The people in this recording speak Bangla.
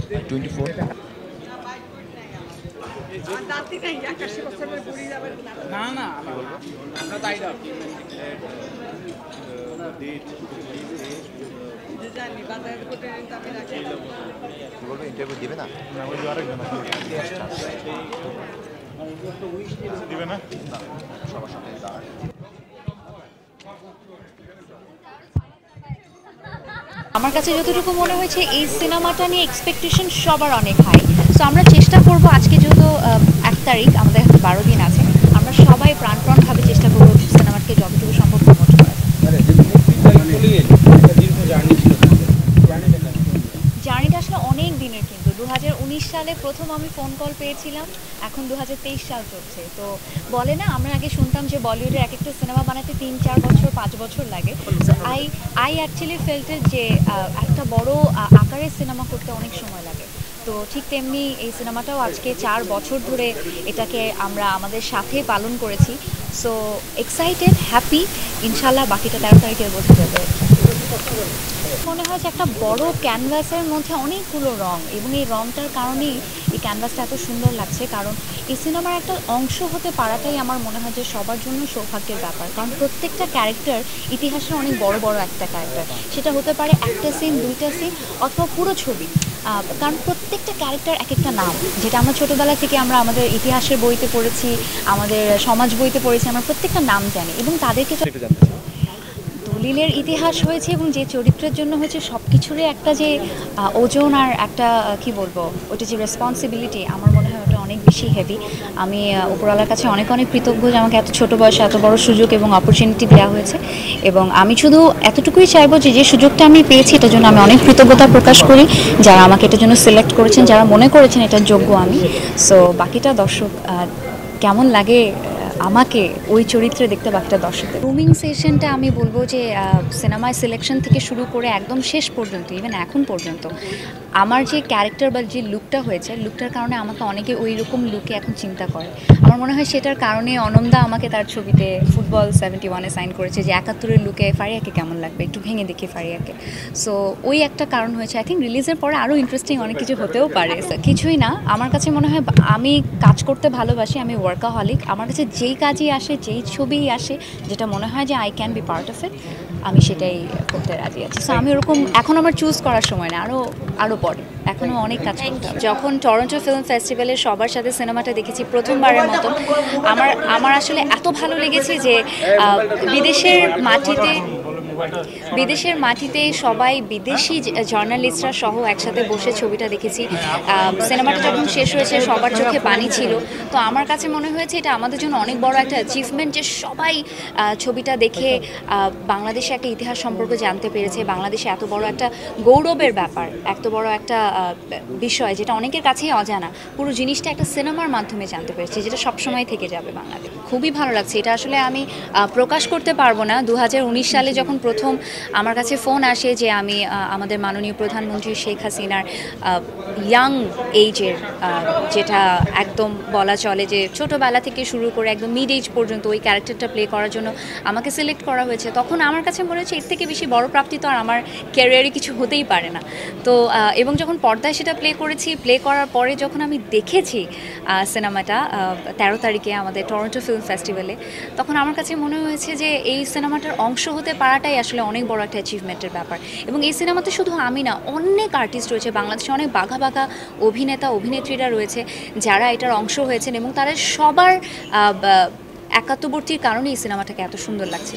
24 না না আমরা তাই দাও কি বলবো ইন্টারভিউ দিবে না দিবে না সবার সাথে আমার কাছে যতটুকু মনে হয়েছে এই সিনেমাটা নিয়ে এক্সপেকটেশন সবার অনেক হাই। সো আমরা চেষ্টা করব, আজকে যেহেতু 1 তারিখ, আমাদের হাতে 12 দিন আছে, আমরা সবাই প্রাণপণভাবে চেষ্টা করবো সিনেমাকে যতটুকু সম্ভব প্রমোট করা। জার্নিটা আসলে অনেক দিনের, কিন্তু 2019 সালে প্রথম আমি ফোন কল পেয়েছিলাম, এখন 2023 সাল চলছে। তো বলে না, আমরা আগে শুনতাম যে বলিউডের এক একটা সিনেমা বানাতে 3-4 বছর 5 বছর লাগে। সো আই অ্যাকচুয়ালি ফেল্টেড যে একটা বড় আকারের সিনেমা করতে অনেক সময় লাগে। তো ঠিক তেমনি এই সিনেমাটাও আজকে 4 বছর ধরে এটাকে আমরা আমাদের সাথে পালন করেছি। সো এক্সাইটেড, হ্যাপি, ইনশাল্লাহ বাকিটা 13 তারিখে বোঝা যাবে। মনে হয় যে একটা বড় ক্যানভাসের মধ্যে অনেকগুলো রং, এবং এই রংটার কারণেই এই ক্যানভাসটা এত সুন্দর লাগছে। কারণ এই সিনেমার একটা অংশ হতে পারাটাই আমার মনে হয় যে সবার জন্য সৌভাগ্যের ব্যাপার। কারণ প্রত্যেকটা ক্যারেক্টার ইতিহাসের অনেক বড় বড় একটা ক্যারেক্টার, সেটা হতে পারে একটা সিন, 2টা সিন, অথবা পুরো ছবি। কারণ প্রত্যেকটা ক্যারেক্টার এক একটা নাম, যেটা আমরা ছোটোবেলা থেকে আমরা আমাদের ইতিহাসের বইতে পড়েছি, আমাদের সমাজ বইতে পড়েছি, আমরা প্রত্যেকটা নাম জানি এবং তাদেরকে দলিলের ইতিহাস হয়েছে এবং যে চরিত্রের জন্য হয়েছে সব কিছুরই একটা যে ওজন আর একটা কি বলবো, ওটা যে রেসপন্সিবিলিটি, আমার মনে হয় ওটা অনেক বেশি হেভি। আমি উপরওয়ালার কাছে অনেক অনেক কৃতজ্ঞ যে আমাকে এত ছোটো বয়সে এত বড় সুযোগ এবং অপরচুনিটি দেওয়া হয়েছে। এবং আমি শুধু এতটুকুই চাইবো যে যে সুযোগটা আমি পেয়েছি এটার জন্য আমি অনেক কৃতজ্ঞতা প্রকাশ করি যারা আমাকে এটার জন্য সিলেক্ট করেছেন, যারা মনে করেছেন এটার যোগ্য আমি। সো বাকিটা দর্শক কেমন লাগে আমাকে ওই চরিত্রে দেখতে, বাকিটা দর্শকদের। গ্রুমিং সেশনটা আমি বলবো যে সিনেমায় সিলেকশন থেকে শুরু করে একদম শেষ পর্যন্ত, ইভেন এখন পর্যন্ত আমার যে ক্যারেক্টার বা যে লুকটা হয়েছে, লুকটার কারণে আমাকে অনেকে ওই রকম লুকে এখন চিন্তা করে। আমার মনে হয় সেটার কারণে অনন্দা আমাকে তার ছবিতে ফুটবল 71-এ সাইন করেছে যে 71-এর লুকে ফারিয়াকে কেমন লাগবে, একটু ভেঙে দেখি ফারিয়াকে। সো ওই একটা কারণ হয়েছে। আই থিঙ্ক রিলিজের পরে আরও ইন্টারেস্টিং অনেক কিছু হতেও পারে। কিছুই না, আমার কাছে মনে হয় আমি কাজ করতে ভালোবাসি, আমি ওয়ার্কাহলিক। আমার কাছে যেই কাজই আসে, যেই ছবিই আসে, যেটা মনে হয় যে I can be part of it, আমি সেটাই করতে রাজি আছি। সো আমি ওরকম এখন আমার চুজ করার সময় না, আরও পরে, এখনও অনেক কাজ করতে হবে। যখন টরন্টো ফিল্ম ফেস্টিভ্যালে সবার সাথে সিনেমাটা দেখেছি প্রথমবারের মতন, আমার আসলে এত ভালো লেগেছে যে বিদেশের মাটিতে সবাই বিদেশি জার্নালিস্টরা সহ একসাথে বসে ছবিটা দেখেছি। সিনেমাটা যখন শেষ হয়েছে সবার চোখে পানি ছিল। তো আমার কাছে মনে হয়েছে এটা আমাদের জন্য অনেক বড় একটা অ্যাচিভমেন্ট যে সবাই ছবিটা দেখে বাংলাদেশে একটা ইতিহাস সম্পর্কে জানতে পেরেছে। বাংলাদেশে এত বড় একটা গৌরবের ব্যাপার, এত বড় একটা বিষয় যেটা অনেকের কাছেই অজানা, পুরো জিনিসটা একটা সিনেমার মাধ্যমে জানতে পেরেছি, যেটা সবসময় থেকে যাবে বাংলাদেশ। খুবই ভালো লাগছে। এটা আসলে আমি প্রকাশ করতে পারবো না। 2019 সালে যখন প্রথম আমার কাছে ফোন আসে যে আমি আমাদের মাননীয় প্রধানমন্ত্রী শেখ হাসিনার ইয়াং এইজের, যেটা একদম বলা চলে যে ছোটোবেলা থেকে শুরু করে একদম মিড এজ পর্যন্ত ওই ক্যারেক্টারটা প্লে করার জন্য আমাকে সিলেক্ট করা হয়েছে, তখন আমার কাছে মনে হচ্ছে এর থেকে বেশি বড় প্রাপ্তি তো আর আমার ক্যারিয়ারে কিছু হতেই পারে না। তো এবং যখন পর্দায় সেটা প্লে করেছি, প্লে করার পরে যখন আমি দেখেছি সিনেমাটা 13 তারিখে আমাদের টরন্টো ফিল্ম ফেস্টিভ্যালে, তখন আমার কাছে মনে হয়েছে যে এই সিনেমাটার অংশ হতে পারাটাই আসলে অনেক বড় একটা অ্যাচিভমেন্টের ব্যাপার। এবং এই সিনেমাতে শুধু আমি না, অনেক আর্টিস্ট রয়েছে, বাংলাদেশে অনেক বাঘা বাঘা অভিনেতা অভিনেত্রীরা রয়েছে যারা এটার অংশ হয়েছেন, এবং তাদের সবার একাত্মবর্তীর কারণে এই সিনেমাটাকে এত সুন্দর লাগছে।